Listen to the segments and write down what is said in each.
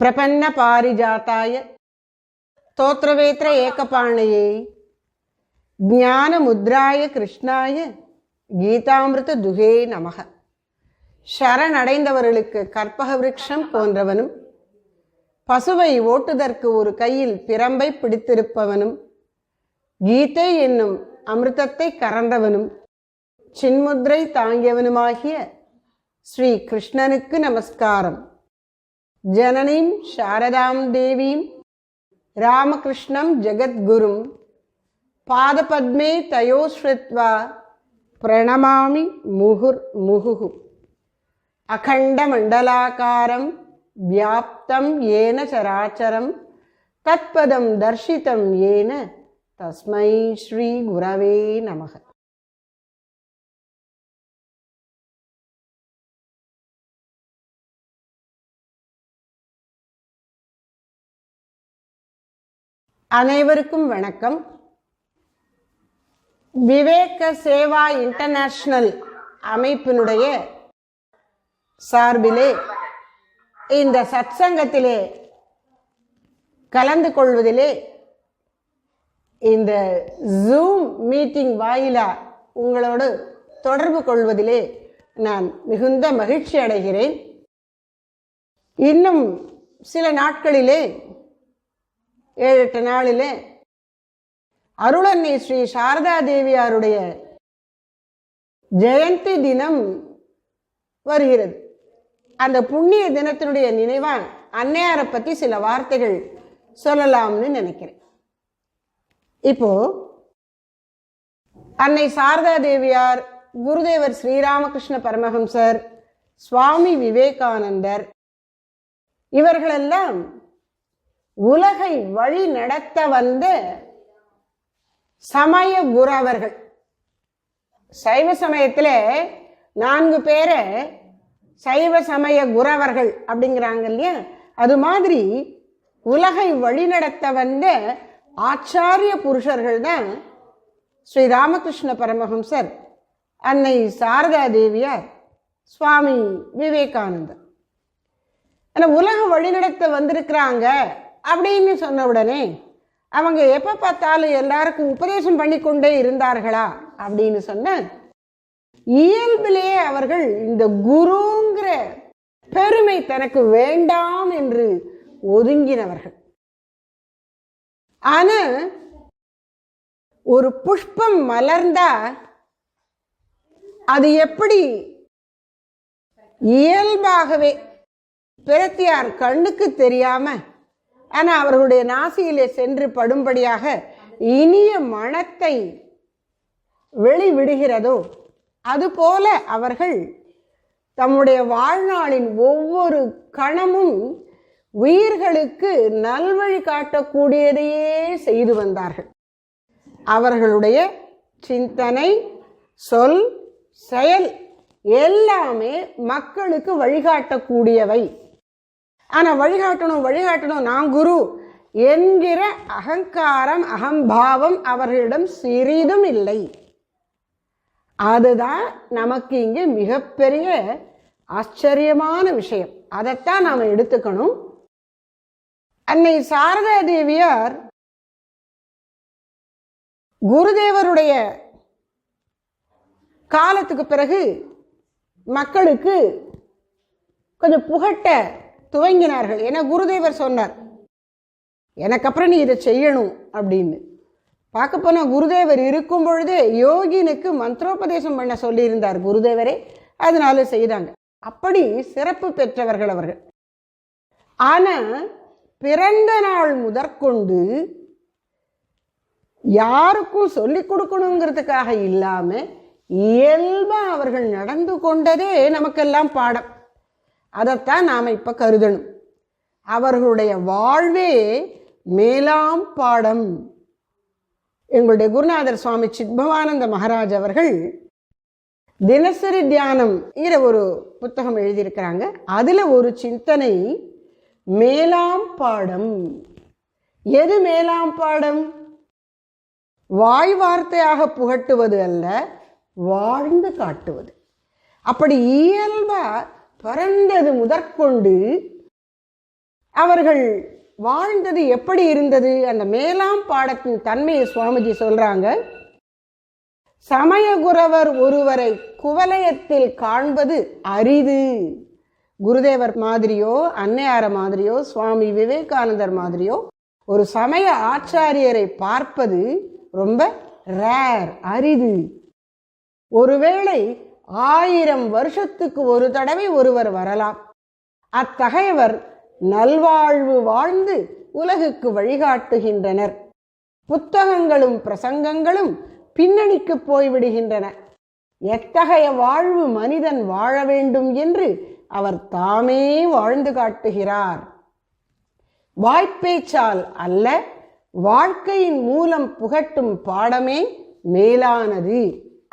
பிரபன்ன பாரிஜாத்தாய தோத்ரவேத்ர ஏகபாணயே ஞான முத்ராய கிருஷ்ணாய கீதாமிருத துகே நமக. சரணடைந்தவர்களுக்கு கற்பக விருட்சம் போன்றவனும், பசுவை ஓட்டுதற்கு ஒரு கையில் பிரம்பை பிடித்திருப்பவனும், கீதை என்னும் அமிர்தத்தை கறந்தவனும், சின்முத்ரை தாங்கியவனுமாகிய ஸ்ரீ கிருஷ்ணனுக்கு நமஸ்காரம். ஜனனீம் சாரதாம் தேவீம் ராமகிருஷ்ணம் ஜெகத்குரும் பாதபத்மே தயோஸ்ருத்வா பிரணமாமி முகுர் முகுஹு. அகண்ட மண்டலாகாரம் வியாப்தம் ஏன சராச்சரம் தத்பதம் தர்ஷிதம் ஏன தஸ்மை ஸ்ரீ குரவே நமக. அனைவருக்கும் வணக்கம். விவேக சேவா இன்டர்நேஷனல் அமைப்பினுடைய சார்பிலே இந்த சத்சங்கத்திலே கலந்து கொள்வதிலே, இந்த ஜூம் மீட்டிங் வாயிலா உங்களோடு தொடர்பு கொள்வதிலே நான் மிகுந்த மகிழ்ச்சி அடைகிறேன். இன்னும் சில நாட்களிலே, 7-8 நாளிலே அருளன்னை ஸ்ரீ சாரதா தேவியாருடைய ஜெயந்தி தினம் வருகிறது. அந்த புண்ணிய தினத்தினுடைய நினைவா அன்னையாரை பற்றி சில வார்த்தைகள் சொல்லலாம்னு நினைக்கிறேன். இப்போ அன்னை சாரதா தேவியார், குருதேவர் ஸ்ரீராமகிருஷ்ண பரமஹம்சர், சுவாமி விவேகானந்தர் இவர்களெல்லாம் உலகை வழி நடத்த வந்த சமய குரவர்கள். சைவ சமயத்தில் 4 பேரை சைவ சமய குரவர்கள் அப்படிங்கிறாங்க இல்லையா? அது மாதிரி உலகை வழிநடத்த வந்த ஆச்சாரிய புருஷர்கள் தான் ஸ்ரீ ராமகிருஷ்ண பரமஹம்சர், அன்னை சாரதா தேவியார், சுவாமி விவேகானந்தர். ஆனால் உலக வழிநடத்த வந்திருக்கிறாங்க அப்படின்னு சொன்ன உடனே அவங்க எப்போ பார்த்தாலும் எல்லாருக்கும் உபதேசம் பண்ணிக்கொண்டே இருந்தார்களா அப்படின்னு சொன்ன, இயல்பிலேயே அவர்கள் இந்த குருங்கிற பெருமை தனக்கு வேண்டாம் என்று ஒதுங்கினவர்கள். ஆனா ஒரு புஷ்பம் மலர்ந்தா அது எப்படி இயல்பாகவே பிரத்தியார் கண்ணுக்கு தெரியாம, ஆனா அவர்களுடைய நாசியிலே சென்று படும்படியாக இனிய மனத்தை வெளிவிடுகிறதோ, அதுபோல அவர்கள் தம்முடைய வாழ்நாளின் ஒவ்வொரு கணமும் உயிர்களுக்கு நல்வழி காட்டக்கூடியதையே செய்து வந்தார்கள். அவர்களுடைய சிந்தனை, சொல், செயல் எல்லாமே மக்களுக்கு வழிகாட்டக்கூடியவை. ஆனா வழிகாட்டணும் நான் குரு என்கிற அகங்காரம், அகம்பாவம் அவர்களிடம் சிறிதும் இல்லை. அதுதான் நமக்கு இங்கே மிகப்பெரிய ஆச்சரியமான விஷயம். அதைத்தான் நாம் எடுத்துக்கணும். அன்னை சாரதா தேவியார் குருதேவருடைய காலத்துக்கு பிறகு மக்களுக்கு கொஞ்சம் புகட்ட துவங்கினார்கள். ஏன்னா குருதேவர் சொன்னார், எனக்கு அப்புறம் நீ இதை செய்யணும் அப்படின்னு. பார்க்க போனா குருதேவர் இருக்கும் பொழுதே யோகினுக்கு மந்திரோபதேசம் பண்ண சொல்லியிருந்தார் குருதேவரே, அதனால செய்தாங்க. அப்படி சிறப்பு பெற்றவர்கள் அவர்கள். ஆனா பிறந்த நாள் முதற்கொண்டு யாருக்கும் சொல்லிக் கொடுக்கணுங்கிறதுக்காக இல்லாம இயல்பா அவர்கள் நடந்து கொண்டதே நமக்கெல்லாம் பாடம். அதைத்தான் நாம் இப்ப கருதணும். அவர்களுடைய வாழ்வே மேலாம் பாடம். எங்களுடைய குருநாதர் சுவாமி சித்பவானந்த மகாராஜ் அவர்கள் தினசரி தியானம் ஒரு புத்தகம் எழுதியிருக்கிறாங்க. அதுல ஒரு சிந்தனை, மேலாம் பாடம். எது மேலாம் பாடம்? வாய் வார்த்தையாக புகட்டுவது அல்ல, வாழ்ந்து காட்டுவது. அப்படி இயல்பா பிறந்தது முதற்கொண்டு அவர்கள் வாழ்ந்தது எப்படி இருந்தது, அந்த மேலாம் பாடத்தின் தன்மையை சுவாமிஜி சொல்றாங்க. சமயகுரவர் ஒருவரை குவலயத்தில் காண்பது அரிது. குருதேவர் மாதிரியோ, அன்னையார மாதிரியோ, சுவாமி விவேகானந்தர் மாதிரியோ ஒரு சமய ஆச்சாரியரை பார்ப்பது ரொம்ப ரேர், அரிது. ஒருவேளை 1000 வருஷத்துக்கு ஒரு தடவை ஒருவர் வரலாம். அத்தகையவர் நல்வாழ்வு வாழ்ந்து உலகுக்கு வழிகாட்டுகின்றனர். புத்தகங்களும் பிரசங்கங்களும் பின்னணிக்கு போய்விடுகின்றன. எத்தகைய வாழ்வு மனிதன் வாழ வேண்டும் என்று அவர் தாமே வாழ்ந்து காட்டுகிறார். வாய்ப்பேச்சால் அல்ல, வாழ்க்கையின் மூலம் புகட்டும் பாடமே மேலானது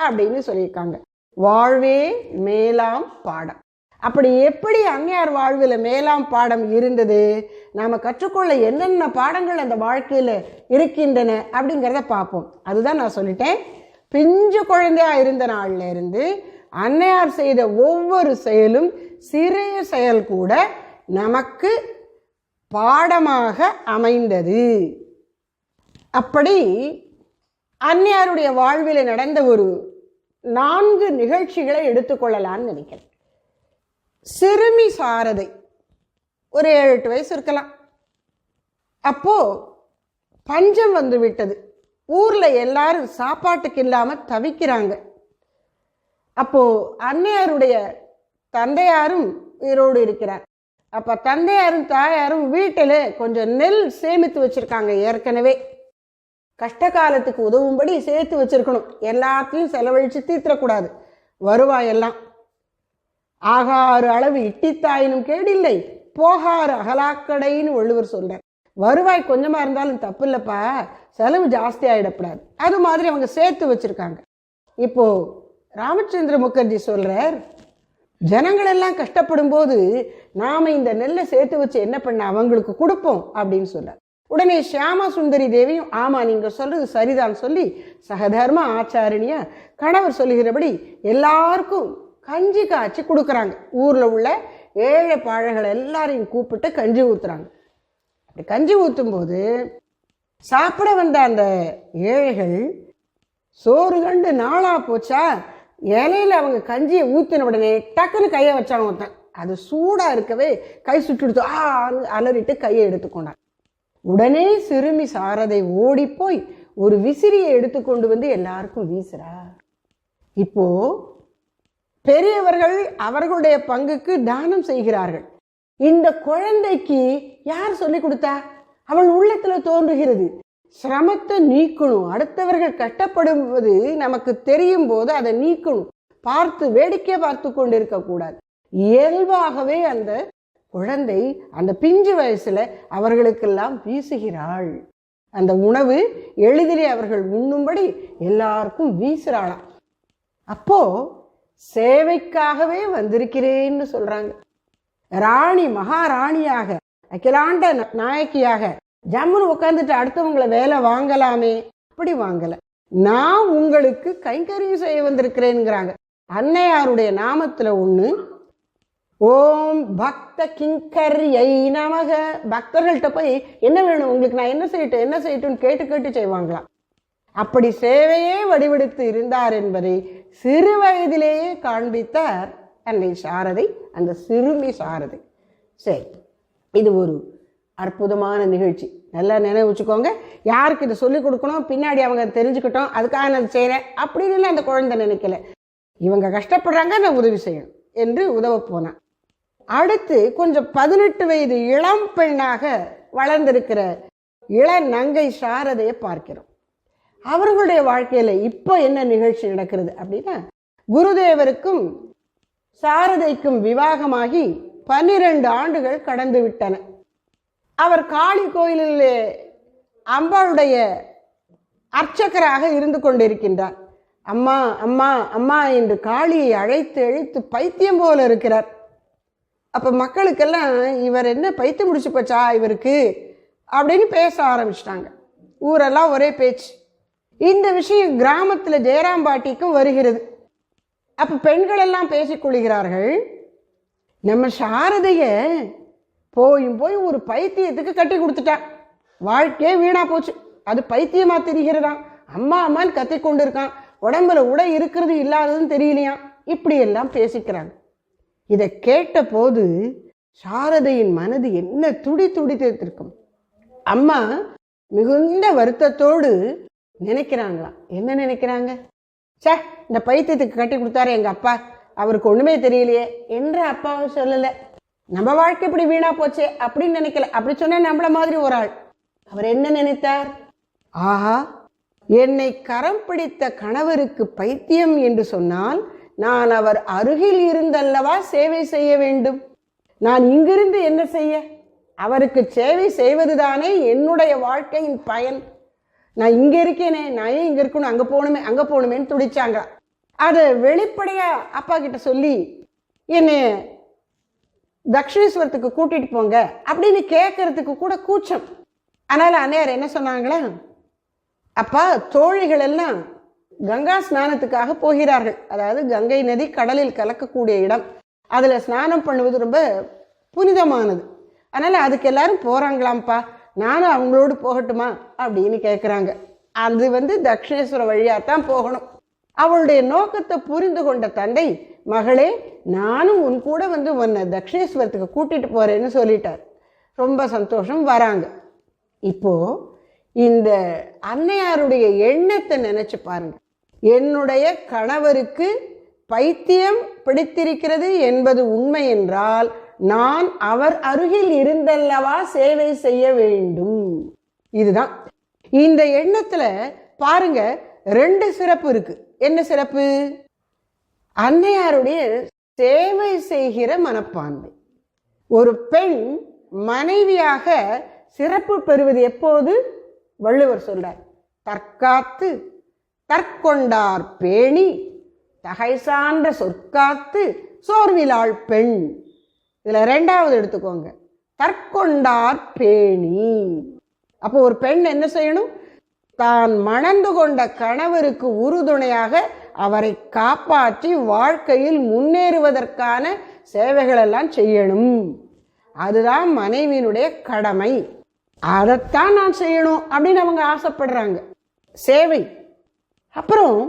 அப்படின்னு சொல்லியிருக்காங்க. வாழ்வே மேலாம் பாடம். அப்படி எப்படி அன்னையார் வாழ்வில் மேலாம் பாடம் இருந்தது, நாம கற்றுக்கொள்ள என்னென்ன பாடங்கள் அந்த வாழ்க்கையில் இருக்கின்றன அப்படிங்கிறத பார்ப்போம். அதுதான் நான் சொல்லிட்டேன். பிஞ்சு குழந்தையா இருந்த நாள்ல இருந்து அன்னையார் செய்த ஒவ்வொரு செயலும், சிறிய செயல் கூட நமக்கு பாடமாக அமைந்தது. அப்படி அன்னையாருடைய வாழ்வில் நடந்த ஒரு 4 நிகழ்ச்சிகளை எடுத்துக்கொள்ளலான்னு நினைக்கிறேன். சிறுமி சாரதை ஒரு 7-8 வயசு இருக்கலாம். அப்போ பஞ்சம் வந்து விட்டது. ஊர்ல எல்லாரும் சாப்பாட்டுக்கு இல்லாம தவிக்கிறாங்க. அப்போ அன்னையாருடைய தந்தையாரும் உயிரோடு இருக்கிறார். அப்ப தந்தையாரும் தாயாரும் வீட்டில கொஞ்சம் நெல் சேமித்து வச்சிருக்காங்க. ஏற்கனவே கஷ்ட காலத்துக்கு உதவும்படி சேர்த்து வச்சிருக்கணும். எல்லாத்தையும் செலவழிச்சு தீர்த்திடக்கூடாது. வருவாயெல்லாம் ஆகாறு அளவு இட்டித்தாயினும் கேடில்லை, போகாறு அகலாக்கடைன்னு வள்ளுவர் சொல்றார். வருவாய் கொஞ்சமா இருந்தாலும் தப்பு இல்லப்பா, செலவு ஜாஸ்தி ஆயிடக்கூடாது. அது மாதிரி அவங்க சேர்த்து வச்சிருக்காங்க. இப்போ ராமச்சந்திர முகர்ஜி சொல்றார், ஜனங்கள் எல்லாம் கஷ்டப்படும் போது நாம இந்த நெல்லை சேர்த்து வச்சு என்ன பண்ண அவங்களுக்கு கொடுப்போம் அப்படின்னு சொல்றார். உடனே ஷியாமா சுந்தரி தேவியும் ஆமா நீங்க சொல்றது சரிதான் சொல்லி சகதர்ம ஆச்சாரணியா கணவர் சொல்லுகிறபடி எல்லாருக்கும் கஞ்சி காய்ச்சி கொடுக்குறாங்க. ஊர்ல உள்ள ஏழை பாழைகள் எல்லாரையும் கூப்பிட்டு கஞ்சி ஊத்துறாங்க. அப்படி கஞ்சி ஊத்தும் போது சாப்பிட வந்த அந்த ஏழைகள் சோறு கண்டு நாளா போச்சா, இலையில அவங்க கஞ்சியை ஊத்தின உடனே டக்குன்னு கையை வச்சாங்க. ஒருத்தன் அது சூடா இருக்கவே கை சுட்டுடுத்து அலறிட்டு கையை எடுத்துக்கொண்டான். உடனே சிறுமி சாரதை ஓடி போய் ஒரு விசிறியை எடுத்துக்கொண்டு வந்து எல்லாருக்கும் வீசுறா. இப்போ பெரியவர்கள் அவர்களுடைய பங்குக்கு தானம் செய்கிறார்கள். இந்த குழந்தைக்கு யார் சொல்லி கொடுத்தா? அவள் உள்ளத்துல தோன்றுகிறது. சிரமத்தை நீக்கணும், அடுத்தவர்கள் கஷ்டப்படுவது நமக்கு தெரியும் போது அதை நீக்கணும். பார்த்து வேடிக்கை பார்த்து கொண்டு இருக்க கூடாது. இயல்பாகவே அந்த குழந்தை அந்த பிஞ்சு வயசுல அவர்களுக்கெல்லாம் வீசுகிறாள். அந்த உணவு எளிதிலே அவர்கள் உண்ணும்படி எல்லாருக்கும் வீசுறாளாம். அப்போ சேவைக்காகவே வந்திருக்கிறேன்னு சொல்றாங்க. ராணி மகாராணியாக அகிலாண்ட நாயக்கியாக ஜம்முன்னு உட்காந்துட்டு அடுத்தவங்களை வேலை வாங்கலாமே, அப்படி வாங்கல. நான் உங்களுக்கு கைங்கரியம் செய்ய வந்திருக்கிறேங்கிறாங்க. அன்னையாருடைய நாமத்துல ஒண்ணு, ஓம் பக்த கிங்கர்யை நமக. பக்தர்கள்ட்ட போய் என்ன வேணும் உங்களுக்கு, நான் என்ன செய்யட்டும் கேட்டு கேட்டு செய்வாங்களாம். அப்படி சேவையே வடிவெடுத்து இருந்தார் என்பதை சிறு வயதிலேயே காண்பித்தார் அன்னை சாரதை, அந்த சிறுமி சாரதை. சரி, இது ஒரு அற்புதமான நிகழ்ச்சி. நல்லா நினைவு வச்சுக்கோங்க. யாருக்கு இதை சொல்லிக் கொடுக்கணும், பின்னாடி அவங்க தெரிஞ்சுக்கிட்டோம், அதுக்காக நான் செய்கிறேன் அப்படின்னு அந்த குழந்தை நினைக்கல. இவங்க கஷ்டப்படுறாங்க, நான் உதவி செய்யணும் என்று உதவ போனான். அடுத்து கொஞ்சம் 18 வயது இளம் பெண்ணாக வளர்ந்திருக்கிற இளநங்கை சாரதையை பார்க்கிறோம். அவர்களுடைய வாழ்க்கையில இப்போ என்ன நிகழ்ச்சி நடக்கிறது அப்படின்னா, குருதேவருக்கும் சாரதைக்கும் விவாகமாகி 12 ஆண்டுகள் கடந்து விட்டன. அவர் காளி கோயிலிலே அம்பாளுடைய அர்ச்சகராக இருந்து கொண்டிருக்கின்றார். அம்மா அம்மா அம்மா என்று காளியை அழைத்து அழைத்து பைத்தியம் போல இருக்கிறார். அப்ப மக்களுக்கெல்லாம் இவர் என்ன பைத்தியம் முடிச்சு போச்சா இவருக்கு அப்படின்னு பேச ஆரம்பிச்சிட்டாங்க. ஊரெல்லாம் ஒரே பேச்சு. இந்த விஷயம் கிராமத்துல ஜெயராம்பாட்டிக்கும் வருகிறது. அப்ப பெண்கள் எல்லாம் பேசிக்கொள்கிறார்கள், நம்ம சாரதைய போய் ஒரு பைத்தியத்துக்கு கட்டி கொடுத்துட்டா. வாழ்க்கையே வீணா போச்சு. அது பைத்தியமா தெரிகிறதா? அம்மா அம்மான்னு கத்தி கொண்டு இருக்கான், உடம்புல உடை இருக்கிறது இல்லாததுன்னு தெரியலையா? இப்படி எல்லாம் பேசிக்கிறாங்க. இதை கேட்ட போது சாரதையின் மனது என்ன துடித்திருக்கும். அம்மா மிகுந்த வருத்தத்தோடு நினைக்கிறாங்களாம். என்ன நினைக்கிறாங்க? சே, இந்த பைத்தியத்துக்கு கட்டி கொடுத்தாரு எங்க அப்பா, அவருக்கு ஒண்ணுமே தெரியலையே என்று அப்பாவை சொல்லல. நம்ம வாழ்க்கை இப்படி வீணா போச்சே அப்படின்னு நினைக்கல. அப்படி சொன்ன நம்மள மாதிரி ஒரு ஆள். அவர் என்ன நினைத்தார்? ஆஹா, என்னை கரம் பிடித்த கணவருக்கு பைத்தியம் என்று சொன்னால் நான் அவர் அருகில் இருந்தல்லவா சேவை செய்ய வேண்டும். நான் இங்கிருந்து என்ன செய்ய? அவருக்கு சேவை செய்வதுதானே என்னுடைய வாழ்க்கையின் பயன். நான் இங்க இருக்கேனே, நான் ஏன் இங்க இருக்கணும், அங்க போகணுமேன்னு துடிச்சாங்க. அதை வெளிப்படையா அப்பா கிட்ட சொல்லி என்னை தக்ஷிணேஸ்வரத்துக்கு கூட்டிட்டு போங்க அப்படின்னு கேட்கறதுக்கு கூட கூச்சம். அதனால அன்னையார் என்ன சொன்னாங்களே, அப்பா தோழிகள் எல்லாம் கங்கா ஸ்நானத்துக்காக போகிறார்கள். அதாவது கங்கை நதி கடலில் கலக்கக்கூடிய இடம். அதுல ஸ்நானம் பண்ணுவது ரொம்ப புனிதமானது. அதனால அதுக்கு எல்லாரும் போறாங்களாம்ப்பா, நானும் அவங்களோடு போகட்டுமா அப்படின்னு கேட்குறாங்க. அது தக்ஷிணேஸ்வர வழியாத்தான் போகணும். அவளுடைய நோக்கத்தை புரிந்து கொண்ட தந்தை, மகளே நானும் உன் கூட உன்னை தக்ஷிணேஸ்வரத்துக்கு கூட்டிட்டு போறேன்னு சொல்லிட்டார். ரொம்ப சந்தோஷம். வராங்க. இப்போ இந்த அன்னையாருடைய எண்ணத்தை நினைச்சு பாருங்க. என்னுடைய கணவருக்கு பைத்தியம் பிடித்திருக்கிறது என்பது உண்மை என்றால் நான் அவர் அருகில் இருந்தல்லவா சேவை செய்ய வேண்டும். இதுதான் இந்த எண்ணத்துல பாருங்க. 2 சிறப்பு இருக்கு. என்ன சிறப்பு? அன்னையாருடைய சேவை செய்கிற மனப்பான்மை. ஒரு பெண் மனைவியாக சிறப்பு பெறுவது எப்போது? வள்ளுவர் சொல்றார், தற்காத்து தற்கொண்டார் பேணி தகை சான்ற சொற்காத்து சோர்விலாள் பெண். இதுல 2வது எடுத்துக்கோங்க, தற்கொண்டார் பேணி. அப்போ ஒரு பெண் என்ன செய்யணும்? தான் மணந்து கொண்ட கணவருக்கு உறுதுணையாக அவரை காப்பாற்றி வாழ்க்கையில் முன்னேறுவதற்கான சேவைகள் எல்லாம் செய்யணும். அதுதான் மனைவியினுடைய கடமை. அதைத்தான் நான் செய்யணும் அப்படின்னு அவங்க ஆசைப்படுறாங்க. சேவை. அப்புறம்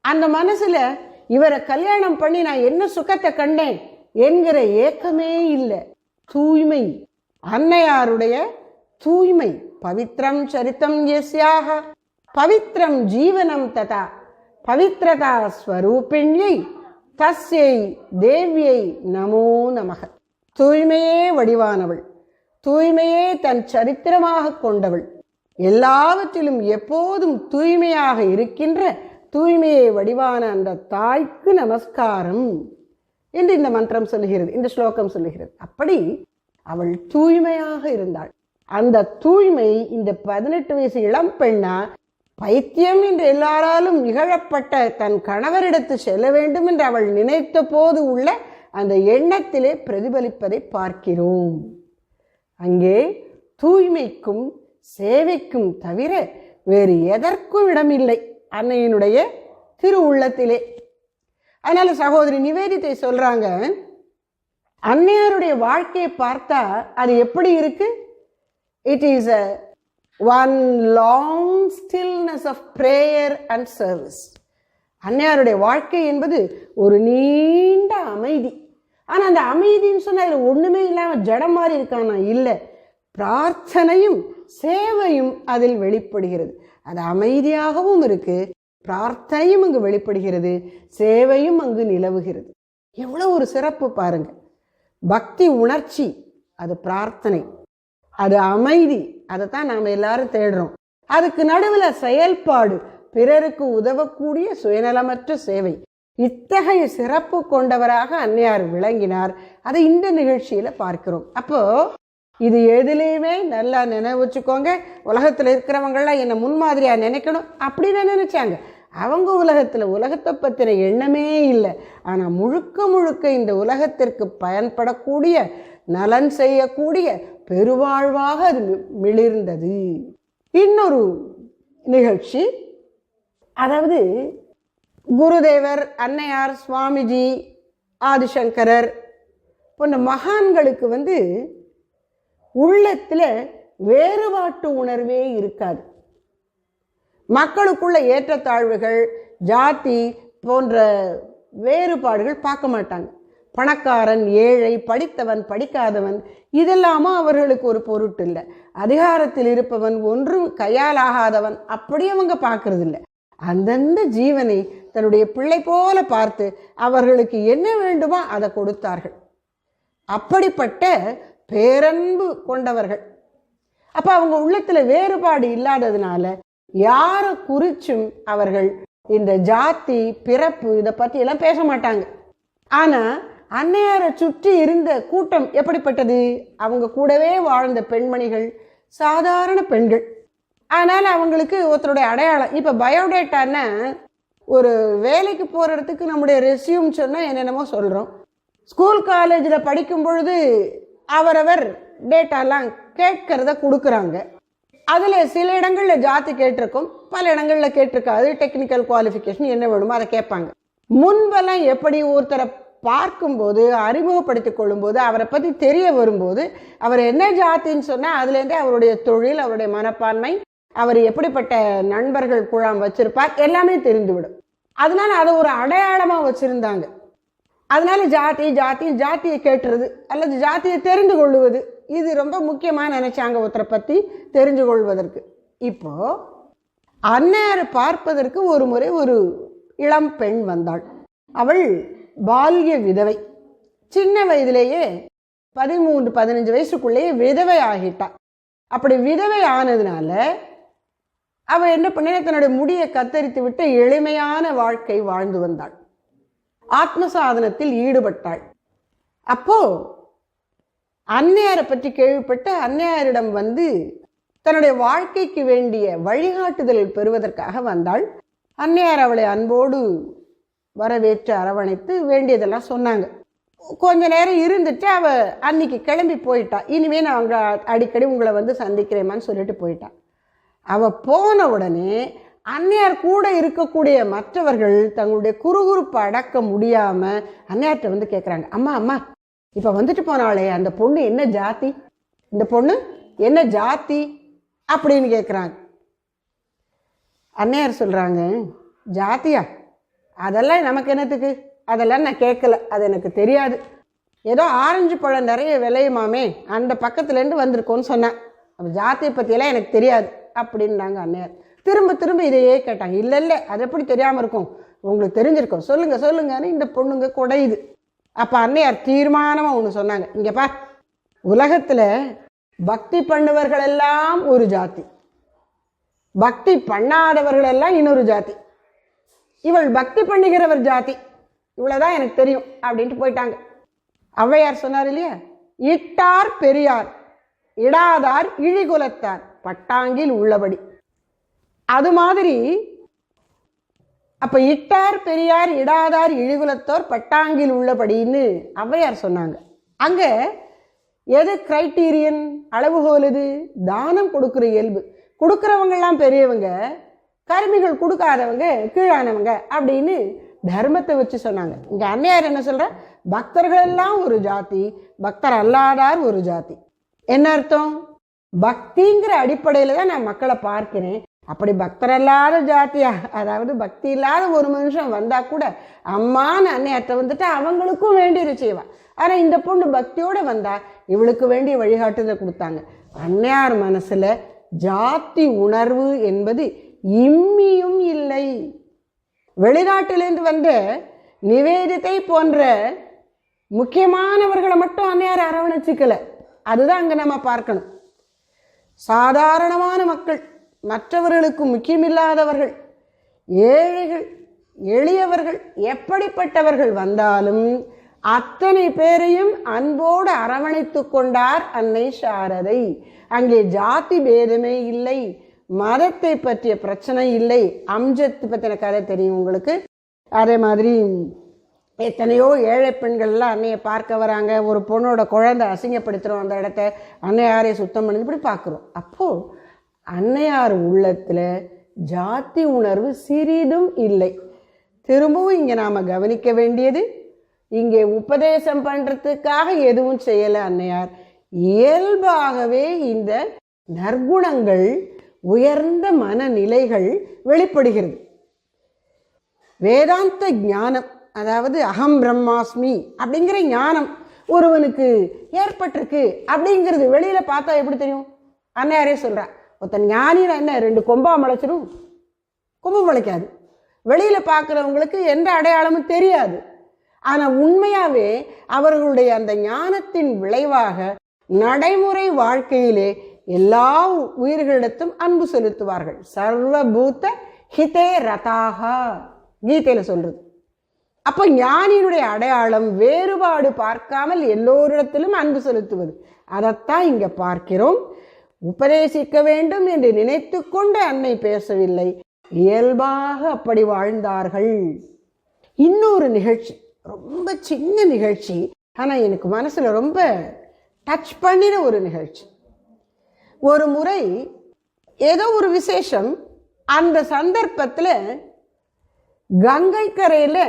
அந்த மனசுல இவரை கல்யாணம் பண்ணி நான் என்ன சுகத்தை கண்டேன் என்கிற ஏக்கமே இல்லை. தூய்மை, அன்னையாருடைய தூய்மை. பவித்ரம் சரித்தம் யஸ்யாக பவித்ரம் ஜீவனம் ததா பவித்ரதா ஸ்வரூபிண்யை தஸ்யை தேவியை நமோ நமக. தூய்மையே வடிவானவள், தூய்மையே தன் சரித்திரமாக கொண்டவள், எல்லாவற்றிலும் எப்போதும் தூய்மையாக இருக்கின்ற தூய்மையை வடிவான அந்த தாய்க்கு நமஸ்காரம் என்று இந்த மந்திரம் சொல்லுகிறது, இந்த ஸ்லோகம் சொல்லுகிறது. அப்படி அவள் தூய்மையாக இருந்தாள். அந்த தூய்மை இந்த 18 வயசு இளம் பெண்ணா பைத்தியம் என்று எல்லாராலும் இகழப்பட்ட தன் கணவரிடத்து செல்ல வேண்டும் என்று அவள் நினைத்த போது உள்ள அந்த எண்ணத்திலே பிரதிபலிப்பதை பார்க்கிறோம். அங்கே தூய்மைக்கும் சேவைக்கும் தவிர வேறு எதற்கும் இடமில்லை அன்னையினுடைய திரு உள்ளத்திலே. அதனால சகோதரி நிவேதித்தை சொல்றாங்க, அன்னையாருடைய வாழ்க்கையை பார்த்தா அது எப்படி இருக்கு? It is a one long stillness of prayer and service. அன்னையாருடைய வாழ்க்கை என்பது ஒரு நீண்ட அமைதி. ஆனா அந்த அமைதின்னு சொன்னா அதுல ஒண்ணுமே இல்லாம ஜடம் மாதிரி இருக்கானா? இல்லை, பிரார்த்தனையும் சேவையும் அதில் வெளிப்படுகிறது. அது அமைதியாகவும் இருக்கு, பிரார்த்தனையும் அங்கு வெளிப்படுகிறது, சேவையும் அங்கு நிலவுகிறது. எவ்வளவு ஒரு சிறப்பு பாருங்க. பக்தி உணர்ச்சி அது பிரார்த்தனை, அது அமைதி, அதைத்தான் நாம் எல்லாரும் தேடுறோம். அதுக்கு நடுவில் செயல்பாடு, பிறருக்கு உதவக்கூடிய சுயநலமற்ற சேவை. இத்தகைய சிறப்பு கொண்டவராக அன்னையார் விளங்கினார். அதை இந்த நிகழ்ச்சியில பார்க்கிறோம். அப்போ இது எதுலேயுமே நல்லா நினைவு வச்சுக்கோங்க. உலகத்தில் இருக்கிறவங்களாம் என்னை முன்மாதிரியா நினைக்கணும் அப்படின்னு நினைச்சாங்க. அவங்க உலகத்தை பற்றின எண்ணமே இல்லை. ஆனால் முழுக்க முழுக்க இந்த உலகத்திற்கு பயன்படக்கூடிய நலன் செய்யக்கூடிய பெருவாழ்வாக அது மிளிர்ந்தது. இன்னொரு நிகழ்ச்சி, அதாவது குருதேவர், அன்னையார், சுவாமிஜி, ஆதிசங்கரர் போன்ற மகான்களுக்கு உள்ளத்துல வேறுபாட்டு உணர்வே இருக்காது. மக்களுக்குள்ள ஏற்றத்தாழ்வுகள், ஜாதி போன்ற வேறுபாடுகள் பார்க்க மாட்டாங்க. பணக்காரன், ஏழை, படித்தவன், படிக்காதவன் இதெல்லாமும் அவர்களுக்கு ஒரு பொருட்டு இல்லை. அதிகாரத்தில் இருப்பவன், ஒன்றும் கையாலாகாதவன் அப்படி அவங்க பார்க்கறது இல்லை. அந்தந்த ஜீவனை தன்னுடைய பிள்ளை போல பார்த்து அவர்களுக்கு என்ன வேண்டுமோ அதை கொடுத்தார்கள். அப்படிப்பட்ட பேரன்பு கொண்டவர்கள். அப்ப அவங்க உள்ளத்துல வேறுபாடு இல்லாததுனால யாரை குறிச்சும் அவர்கள் இந்த ஜாதி, பிறப்பு இதை பத்தி எல்லாம் பேச மாட்டாங்க. ஆனா அன்னையாரை சுற்றி இருந்த கூட்டம் எப்படிப்பட்டது? அவங்க கூடவே வாழ்ந்த பெண்மணிகள் சாதாரண பெண்கள். அதனால அவங்களுக்கு ஒருத்தருடைய அடையாளம். இப்ப பயோடேட்டான்னா ஒரு வேலைக்கு போறதுக்கு நம்முடைய ரெஸ்யூம் சொன்னா என்னென்னமோ சொல்றோம். ஸ்கூல் காலேஜில் படிக்கும் பொழுது அவரவர் டேட்டாலாம் கேட்கறத கொடுக்குறாங்க. அதில் சில இடங்களில் ஜாதி கேட்டிருக்கும், பல இடங்களில் கேட்டிருக்காது. டெக்னிக்கல் குவாலிஃபிகேஷன் என்ன வேணுமோ அதை கேட்பாங்க. முன்பெல்லாம் எப்படி ஒருத்தரை பார்க்கும்போது, அறிமுகப்படுத்திக் கொள்ளும்போது, அவரை பற்றி தெரிய வரும்போது அவர் என்ன ஜாத்தின்னு சொன்னால் அதுலேருந்தே அவருடைய தொழில், அவருடைய மனப்பான்மை, அவர் எப்படிப்பட்ட நண்பர்கள் குழாம் வச்சிருப்பார் எல்லாமே தெரிந்துவிடும். அதனால அதை ஒரு அடையாளமாக வச்சுருந்தாங்க. அதனால ஜாத்தியை கேட்டுறது அல்லது ஜாத்தியை தெரிந்து கொள்வது இது ரொம்ப முக்கியமாக நினைச்சாங்க ஒருத்தரை பற்றி தெரிஞ்சு கொள்வதற்கு. இப்போ அன்னையாரை பார்ப்பதற்கு ஒரு முறை ஒரு இளம் பெண் வந்தாள். அவள் பால்ய விதவை. சின்ன வயதிலேயே 13-15 வயசுக்குள்ளேயே விதவை ஆகிட்டாள். அப்படி விதவை ஆனதுனால அவ என்ன பண்ண, தன்னுடைய முடியை கத்தரித்து விட்டு எளிமையான வாழ்க்கை வாழ்ந்து வந்தாள். ஆத்ம சாதனத்தில் ஈடுபட்டாள். அப்போ அன்னையாரை பற்றி கேள்விப்பட்டு அன்னையாரிடம் வந்து தன்னுடைய வாழ்க்கைக்கு வேண்டிய வழிகாட்டுதல் பெறுவதற்காக வந்தாள். அன்னையார் அவளை அன்போடு வரவேற்று அரவணைத்து வேண்டியதெல்லாம் சொன்னாங்க. கொஞ்ச நேரம் இருந்துட்டு அவ அன்னைக்கு கிளம்பி போயிட்டா. இனிமே நான் அவங்க அடிக்கடி உங்களை வந்து சந்திக்கிறேமான்னு சொல்லிட்டு போயிட்டா. அவ போன உடனே அன்னையார் கூட இருக்கக்கூடிய மற்றவர்கள் தங்களுடைய குறுகுறுப்பு அடக்க முடியாம அன்னையார்கிட்ட வந்து கேட்குறாங்க, அம்மா அம்மா இப்போ வந்துட்டு போனாலே அந்த பொண்ணு என்ன ஜாதி, இந்த பொண்ணு என்ன ஜாதி அப்படின்னு கேட்குறாங்க. அன்னையார் சொல்கிறாங்க, ஜாத்தியா அதெல்லாம் நமக்கு என்னத்துக்கு, அதெல்லாம் நான் கேட்கல, அது எனக்கு தெரியாது. ஏதோ ஆரஞ்சு பழம் நிறைய விளையுமாமே அந்த பக்கத்துலேருந்து வந்திருக்கோன்னு சொன்னேன், அப்போ ஜாத்தியை பற்றியெல்லாம் எனக்கு தெரியாது அப்படின்னாங்க அன்னையார். திரும்ப திரும்ப இதையே கேட்டாங்க. இல்லை இல்லை அது எப்படி தெரியாமல் இருக்கும், உங்களுக்கு தெரிஞ்சிருக்கும், சொல்லுங்க சொல்லுங்கன்னு இந்த பொண்ணுங்க குடையுது. அப்போ அன்னையார் தீர்மானமாக ஒன்று சொன்னாங்க, இங்கே பார், உலகத்தில் பக்தி பண்ணுவர்கள் எல்லாம் ஒரு ஜாதி, பக்தி பண்ணாதவர்கள் எல்லாம் இன்னொரு ஜாதி, இவள் பக்தி பண்ணுகிறவர் ஜாதி, இவ்வளோதான் எனக்கு தெரியும் அப்படின்ட்டு போயிட்டாங்க. ஔவையார் சொன்னார் இல்லையா, இட்டார் பெரியார் இடாதார் இழிகுலத்தார் பட்டாங்கில் உள்ளபடி. அது மாதிரி அப்ப இட்டார் பெரியார் இடாதார் இழிகுலத்தோர் பட்டாங்கில் உள்ளபடின்னு ஔவையார் சொன்னாங்க. அங்க எது கிரைட்டீரியன், அளவுகோல்? இது தானம் கொடுக்குற இயல்பு. கொடுக்குறவங்கெல்லாம் பெரியவங்க, கருமிகள் கொடுக்காதவங்க கீழானவங்க அப்படின்னு தர்மத்தை வச்சு சொன்னாங்க. இங்க அன்னையார் என்ன சொல்ற, பக்தர்கள் எல்லாம் ஒரு ஜாதி, பக்தர் அல்லாதார் ஒரு ஜாதி. என்ன அர்த்தம்? பக்திங்கிற அடிப்படையில தான் நான் மக்களை பார்க்கிறேன். அப்படி பக்தர் இல்லாத ஜாத்தியா, அதாவது பக்தி இல்லாத ஒரு மனுஷன் வந்தா கூட அம்மான்னு அன்னையார்ட்ட வந்துட்டு அவங்களுக்கும் வேண்டியது செய்வா. ஆனா இந்த பொண்ணு பக்தியோட வந்தா இவளுக்கு வேண்டிய வழிகாட்டுதல் கொடுத்தாங்க. அன்னையார் மனசுல ஜாதி உணர்வு என்பது இம்மியும் இல்லை. வெளிநாட்டிலிருந்து வந்த நிவேதித்தை போன்ற முக்கியமானவர்களை மட்டும் அன்னையார் அரவணைச்சிக்கல. அதுதான் அங்க நம்ம பார்க்கணும். சாதாரணமான மக்கள், மற்றவர்களுக்கு முக்கியமில்லாதவர்கள், ஏழைகள், எளியவர்கள், எப்படிப்பட்டவர்கள் வந்தாலும் அத்தனை பேரையும் அன்போடு அரவணைத்து கொண்டார் அன்னை சாரதை. அங்கே ஜாதி பேதமே இல்லை, மதத்தை பற்றிய பிரச்சனை இல்லை. அம்ஜத் பற்றின கதை தெரியும் உங்களுக்கு. அதே மாதிரி எத்தனையோ ஏழை பெண்கள்லாம் அன்னையை பார்க்க வராங்க. ஒரு பொண்ணோட குழந்தை அசிங்கப்படுத்துகிறோம், அந்த இடத்த அன்னையாரே சுத்தம் பண்ணி இப்படி பார்க்குறோம். அப்போது அன்னையார் உள்ளத்தில் ஜாதி உணர்வு சிறிதும் இல்லை. திரும்பவும் இங்கே நாம் கவனிக்க வேண்டியது, இங்கே உபதேசம் பண்ணுறதுக்காக எதுவும் செய்யலை அன்னையார். இயல்பாகவே இந்த நற்குணங்கள், உயர்ந்த மனநிலைகள் வெளிப்படுகிறது. வேதாந்த ஞானம், அதாவது அகம் பிரம்மாஸ்மி அப்படிங்கிற ஞானம் ஒருவனுக்கு ஏற்பட்டிருக்கு அப்படிங்கிறது வெளியில பார்த்தா எப்படி தெரியும்? அன்னையாரே சொல்றார், ஒருத்தன் ஞானினா என்ன, 2 கொம்பா முளைச்சிடும்? கொம்பு முளைக்காது. வெளியில பார்க்குறவங்களுக்கு எந்த அடையாளமும் தெரியாது. ஆனா உண்மையாவே அவர்களுடைய அந்த ஞானத்தின் விளைவாக நடைமுறை வாழ்க்கையிலே எல்லா உயிர்களிடத்தும் அன்பு செலுத்துவார்கள். சர்வபூத ஹிதே ரதாகா கீதையில சொல்றது. அப்போ ஞானியினுடைய அடையாளம் வேறுபாடு பார்க்காமல் எல்லோரிடத்திலும் அன்பு செலுத்துவது. அதைத்தான் இங்க பார்க்கிறோம். உபதேசிக்க வேண்டும் என்று நினைத்து கொண்டு அன்னை பேசவில்லை, இயல்பாக அப்படி வாழ்ந்தார்கள். இன்னொரு நிகழ்ச்சி, ரொம்ப சின்ன நிகழ்ச்சி, ஆனா எனக்கு மனசுல ரொம்ப டச் பண்ணின ஒரு நிகழ்ச்சி. ஒரு முறை ஏதோ ஒரு விசேஷம், அந்த சந்தர்ப்பத்தில் கங்கை கரையில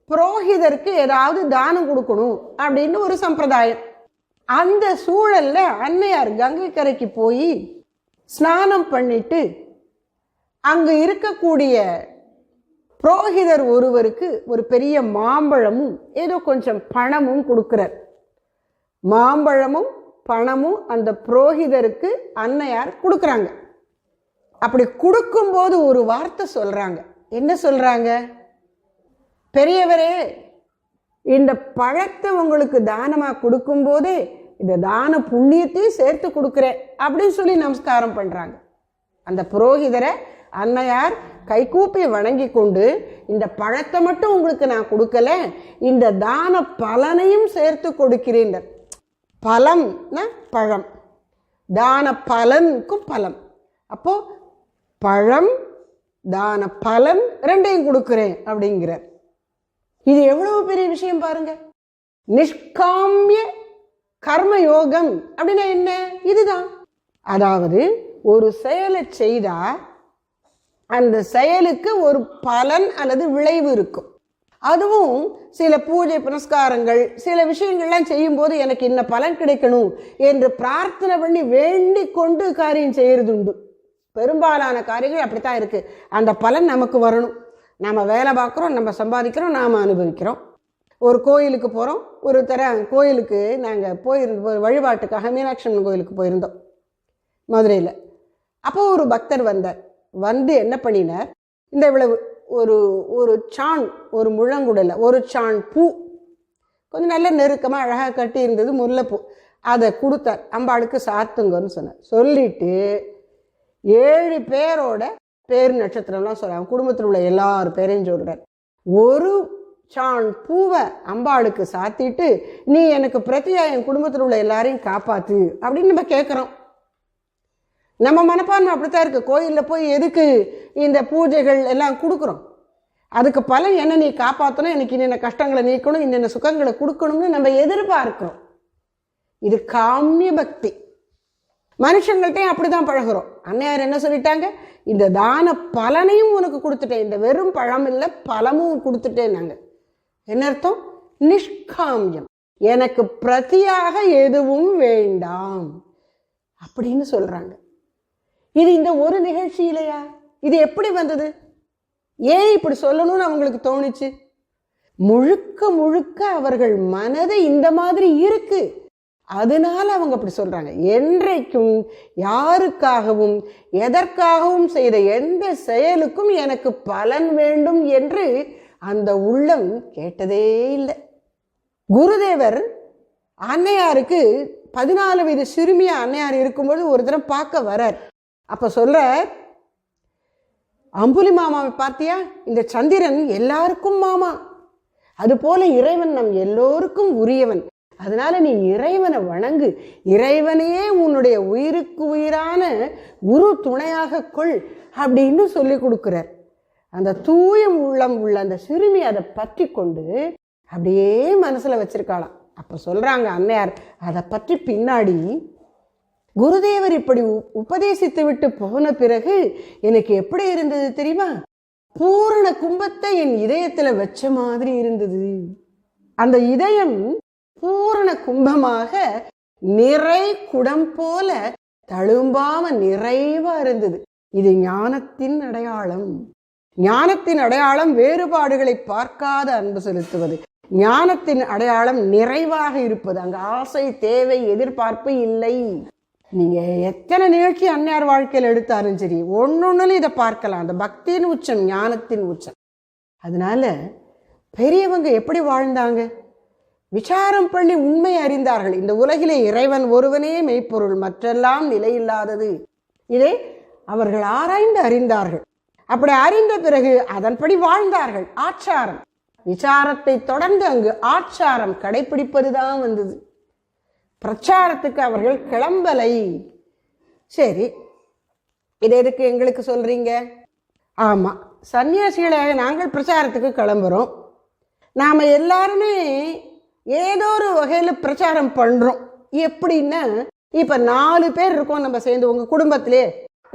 புரோகிதருக்கு ஏதாவது தானம் கொடுக்கணும் அப்படின்னு ஒரு சம்பிரதாயம். அந்த சூழல்ல அன்னையார் கங்கை கரைக்கு போய் ஸ்நானம் பண்ணிட்டு அங்கு இருக்கக்கூடிய புரோகிதர் ஒருவருக்கு ஒரு பெரிய மாம்பழமும் ஏதோ கொஞ்சம் பணமும் கொடுக்கிறார். மாம்பழமும் பணமும் அந்த புரோகிதருக்கு அன்னையார் கொடுக்குறாங்க. அப்படி கொடுக்கும்போது ஒரு வார்த்தை சொல்றாங்க. என்ன சொல்றாங்க? பெரியவரே, இந்த பழத்தை உங்களுக்கு தானமா கொடுக்கும் போதே இந்த தான புண்ணியத்தையும் சேர்த்து கொடுக்குறேன் அப்படின்னு சொல்லி நமஸ்காரம் பண்றாங்க. அந்த புரோகிதரை அன்னையார் கைகூப்பி வணங்கி கொண்டு, இந்த பழத்தை மட்டும் உங்களுக்கு நான் கொடுக்கல, இந்த தான பலனையும் சேர்த்து கொடுக்கிறேன். பலம்னா பழம், தான பலனுக்கும் பலம். அப்போ பழம் தான பலன் ரெண்டையும் கொடுக்கிறேன் அப்படிங்கிறார். இது எவ்வளவு பெரிய விஷயம் பாருங்க. நிஷ்காமிய கர்மயோகம் அப்படின்னா என்ன? இதுதான். அதாவது ஒரு செயலை செய்தா அந்த செயலுக்கு ஒரு பலன் அல்லது விளைவு இருக்கும். அதுவும் சில பூஜை புனஸ்காரங்கள், சில விஷயங்கள்லாம் செய்யும் போது எனக்கு இன்ன பலன் கிடைக்கணும் என்று பிரார்த்தனை பண்ணி வேண்டிக் கொண்டு காரியம் செய்யறது உண்டு. பெரும்பாலான காரியங்கள் அப்படித்தான் இருக்கு. அந்த பலன் நமக்கு வரணும். நாம வேலை பார்க்குறோம், நம்ம சம்பாதிக்கிறோம், நாம அனுபவிக்கிறோம். ஒரு கோயிலுக்கு போகிறோம். ஒரு கோயிலுக்கு நாங்கள் போயிருந்தோம், வழிபாட்டுக்காக மீனாட்சி அம்மன் கோயிலுக்கு போயிருந்தோம் மதுரையில். அப்போ ஒரு பக்தர் வந்தார். வந்து என்ன பண்ணினார், இந்த இவ்வளவு ஒரு ஒரு சான், ஒரு முழங்குடலை, ஒரு சான் பூ, கொஞ்சம் நல்ல நெருக்கமாக அழகாக கட்டி இருந்தது, முல்லைப்பூ. அதை கொடுத்தார். அம்பாளுக்கு சாத்துங்கன்னு சொன்னார். சொல்லிட்டு 7 பேரோட பேர் நட்சத்திரம்லாம் சொல்கிறாங்க. குடும்பத்தில் உள்ள எல்லார் பேரையும் சொல்கிறார். ஒரு சான் பூவை அம்பாளுக்கு சாத்திட்டு, நீ எனக்கு பிரத்தியா என் குடும்பத்தில் உள்ள எல்லாரையும் காப்பாத்து அப்படின்னு நம்ம கேட்குறோம். நம்ம மனப்பான்மை அப்படித்தான் இருக்கு. கோயிலில் போய் எதுக்கு இந்த பூஜைகள் எல்லாம் கொடுக்குறோம்? அதுக்கு பலன் என்ன? நீ காப்பாற்றணும், எனக்கு இன்னென்ன கஷ்டங்களை நீக்கணும், இன்னென்ன சுகங்களை கொடுக்கணும்னு நம்ம எதிர்பார்க்கிறோம். இது காமிய பக்தி. மனுஷங்கள்ட்டையும் அப்படிதான் பழகிறோம். அன்னையார் என்ன சொல்லிட்டாங்க? இந்த தான பலனையும் உனக்கு கொடுத்துட்டேன், இந்த வெறும் பழம் இல்லை பழமும் கொடுத்துட்டேன். நாங்கள் என்ன அர்த்தம்? நிஷ்காமியம், எனக்கு பிரதியாக எதுவும் வேண்டாம் அப்படின்னு சொல்றாங்க. இது இந்த ஒரு நிகழ்ச்சியிலையா? இது எப்படி வந்தது? ஏன் இப்படி சொல்லணும்னு அவங்களுக்கு தோணுச்சு? முழுக்க முழுக்க அவர்கள் மனது இந்த மாதிரி இருக்கு, அதனால அவங்க அப்படி சொல்றாங்க. என்றைக்கும் யாருக்காகவும் எதற்காகவும் செய்த எந்த செயலுக்கும் எனக்கு பலன் வேண்டும் என்று அந்த உள்ளம் கேட்டதே இல்லை. குருதேவர் அன்னையாருக்கு 14 வயது சிறுமியா அன்னையார் இருக்கும்போது ஒரு தடவை பார்க்க வரார். அப்ப சொல்ற, அம்புலி மாமாவை பார்த்தியா? இந்த சந்திரன் எல்லாருக்கும் மாமா, அது போல இறைவன் நம் எல்லோருக்கும் உரியவன். அதனால நீ இறைவனை வணங்கு, இறைவனையே உன்னுடைய உயிருக்கு உயிரான குரு துணையாக கொள் அப்படின்னு சொல்லி கொடுக்கிறார். அந்த தூய உள்ளம் உள்ள அந்த சிறுமி அதை பற்றி கொண்டு அப்படியே மனசுல வச்சிருக்காளாம். அப்ப சொல்றாங்க அன்னையார், அதை பற்றி பின்னாடி குருதேவர் இப்படி உபதேசித்து விட்டு போன பிறகு எனக்கு எப்படி இருந்தது தெரியுமா? பூரண கும்பத்தை என் இதயத்துல வச்ச மாதிரி இருந்தது. அந்த இதயம் பூரண கும்பமாக நிறை குடம் போல தழும்பாம நிறைவா இருந்தது. இது ஞானத்தின் அடையாளம். ஞானத்தின் அடையாளம் வேறுபாடுகளை பார்க்காத அன்பு செலுத்துவது. ஞானத்தின் அடையாளம் நிறைவாக இருப்பது. அங்க ஆசை, தேவை, எதிர்பார்ப்பு இல்லை. நீங்க எத்தனை நிகழ்ச்சி அன்னையார் வாழ்க்கையில் எடுத்தாலும் சரி, ஒன்னொன்னுல இதை பார்க்கலாம். அந்த பக்தியின் உச்சம், ஞானத்தின் உச்சம். அதனால பெரியவங்க எப்படி வாழ்ந்தாங்க? விசாரம் பண்ணி உண்மை அறிந்தார்கள். இந்த உலகிலே இறைவன் ஒருவனே மெய்ப்பொருள், மற்றெல்லாம் நிலையில்லாதது. இதை அவர்கள் ஆராய்ந்து அறிந்தார்கள். அப்படி அறிந்த பிறகு அதன்படி வாழ்ந்தார்கள். ஆச்சாரம், விசாரத்தை தொடர்ந்து அங்கு ஆச்சாரம் கடைபிடிப்பதுதான் வந்தது. பிரச்சாரத்துக்கு அவர்கள் கிளம்பலை. சரி, இது எதுக்கு எங்களுக்கு சொல்றீங்க? ஆமா, சன்னியாசிகளாக நாங்கள் பிரச்சாரத்துக்கு கிளம்புறோம். நாம எல்லாருமே ஏதோ ஒரு வகையில பிரச்சாரம் பண்றோம். எப்படின்னா, இப்ப 4 பேர் இருக்கோம் நம்ம சேர்ந்து. உங்க குடும்பத்திலே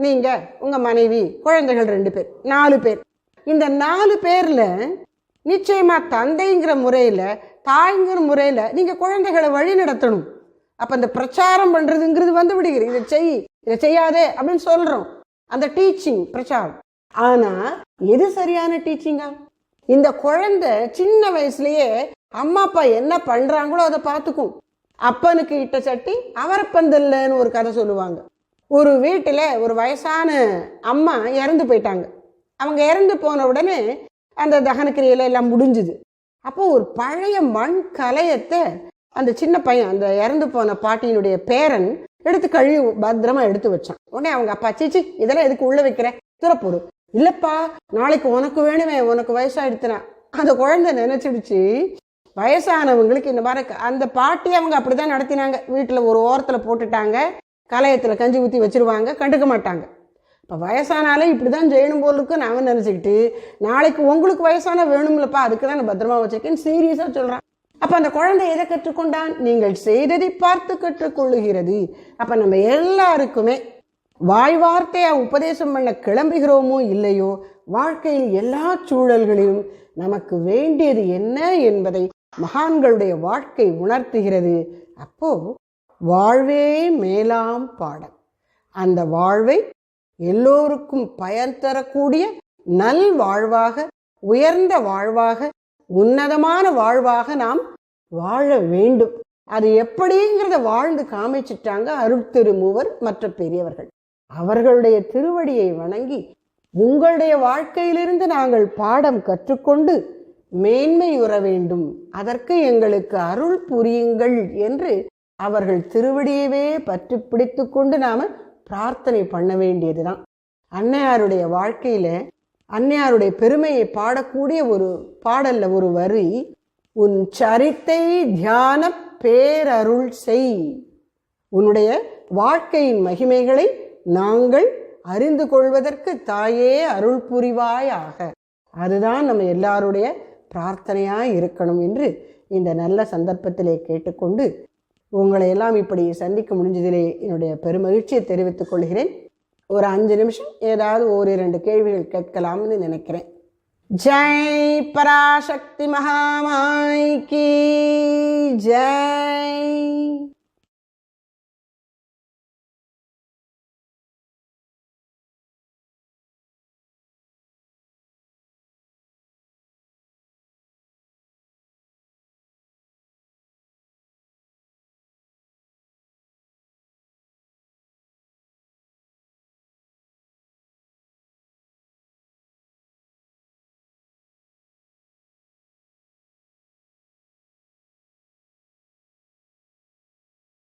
நீங்க, உங்க மனைவி, குழந்தைகள் 2 பேர், 4 பேர். இந்த 4 பேர்ல நிச்சயமா தந்தைங்கிற முறையில, தாய்ங்கிற முறையில நீங்க குழந்தைகளை வழி நடத்தணும். அப்ப இந்த பிரச்சாரம் பண்றதுங்கிறது வந்து விடுகிறது. இதை செய், இதை செய்யாதே அப்படின்னு சொல்றோம். அந்த டீச்சிங், பிரச்சாரம். ஆனா எது சரியான டீச்சிங்கா? இந்த குழந்தை சின்ன வயசுலயே அம்மா அப்பா என்ன பண்றாங்களோ அதை பார்த்துக்கும். அப்பனுக்கு இட்ட சட்டி அவரப்பந்தல்லன்னு ஒரு கதை சொல்லுவாங்க. ஒரு வீட்டுல ஒரு வயசான அம்மா இறந்து போயிட்டாங்க. அவங்க இறந்து போன உடனே அந்த தகனக்கிரியெல்லாம் எல்லாம் முடிஞ்சுது. அப்போ ஒரு பழைய மண் கலையத்தை அந்த சின்ன பையன், அந்த இறந்து போன பாட்டியினுடைய பேரன் எடுத்து கழுவி பத்திரமா எடுத்து வச்சான். உடனே அவங்க அப்பா, சீச்சி இதெல்லாம் எதுக்கு உள்ள வைக்கிற, துறப்போடு. இல்லப்பா, நாளைக்கு உனக்கு வேணுமே, உனக்கு வயசாயிடுத்துனா. அந்த குழந்தை நினைச்சிடுச்சு, வயசானவங்களுக்கு இந்த மாதிரி அந்த பாட்டி அவங்க அப்படிதான் நடத்தினாங்க. வீட்டுல ஒரு ஓரத்துல போட்டுட்டாங்க, கலையத்துல கஞ்சி ஊற்றி வச்சிருவாங்க, கண்டுக்க மாட்டாங்க. இப்போ வயசானாலே இப்படிதான் செய்யணும் போல இருக்கு நான் நினைச்சுக்கிட்டு, நாளைக்கு உங்களுக்கு வயசான வேணும்லப்பா, அதுக்கு தான் நான் பத்திரமா வச்சிருக்கேன்னு சீரியஸா சொல்றான். அப்ப அந்த குழந்தை எதை கற்றுக்கொண்டான்? நீங்கள் செய்ததை பார்த்து கற்றுக்கொள்ளுகிறது. அப்ப நம்ம எல்லாருக்குமே வாய் வார்த்தையா உபதேசம் பண்ண கிளம்புகிறோமோ இல்லையோ, வாழ்க்கையில் எல்லா சூழல்களிலும் நமக்கு வேண்டியது என்ன என்பதை மகான்களுடைய வாழ்க்கை உணர்த்துகிறது. அப்போ வாழ்வே மேலாம் பாடம். அந்த வாழ்வை எல்லோருக்கும் பயன் தரக்கூடிய நல் வாழ்வாக, உயர்ந்த வாழ்வாக, உன்னதமான வாழ்வாக நாம் வாழ வேண்டும். அது எப்படிங்கிறத வாழ்ந்து காமிச்சிட்டாங்க அருட்திருமூவர், மற்ற பெரியவர்கள். அவர்களுடைய திருவடியை வணங்கி உங்களுடைய வாழ்க்கையிலிருந்து நாங்கள் பாடம் கற்றுக்கொண்டு மேன்மையுற வேண்டும், அதற்கு எங்களுக்கு அருள் புரியுங்கள் என்று அவர்கள் திருவடியவே பற்றி பிடித்து கொண்டு நாம பிரார்த்தனை பண்ண வேண்டியதுதான். அன்னையாருடைய வாழ்க்கையில அன்னையாருடைய பெருமையை பாடக்கூடிய ஒரு பாடல்ல ஒரு வரி, உன் சரித்தை தியான பேரருள் செய். உன்னுடைய வாழ்க்கையின் மகிமைகளை நாங்கள் அறிந்து கொள்வதற்கு தாயே அருள் புரிவாயாக. அதுதான் நம்ம எல்லாருடைய பிரார்த்தனையா இருக்கணும் என்று இந்த நல்ல சந்தர்ப்பத்திலே கேட்டுக்கொண்டு, உங்களை எல்லாம் இப்படி சந்திக்க முடிஞ்சதிலே என்னுடைய பெருமகிழ்ச்சியை தெரிவித்துக் கொள்கிறேன். ஒரு 5 நிமிஷம் ஏதாவது 1-2 கேள்விகள் கேட்கலாம்னு நினைக்கிறேன். ஜெய் பராசக்தி மகாமாய் கி ஜெய்.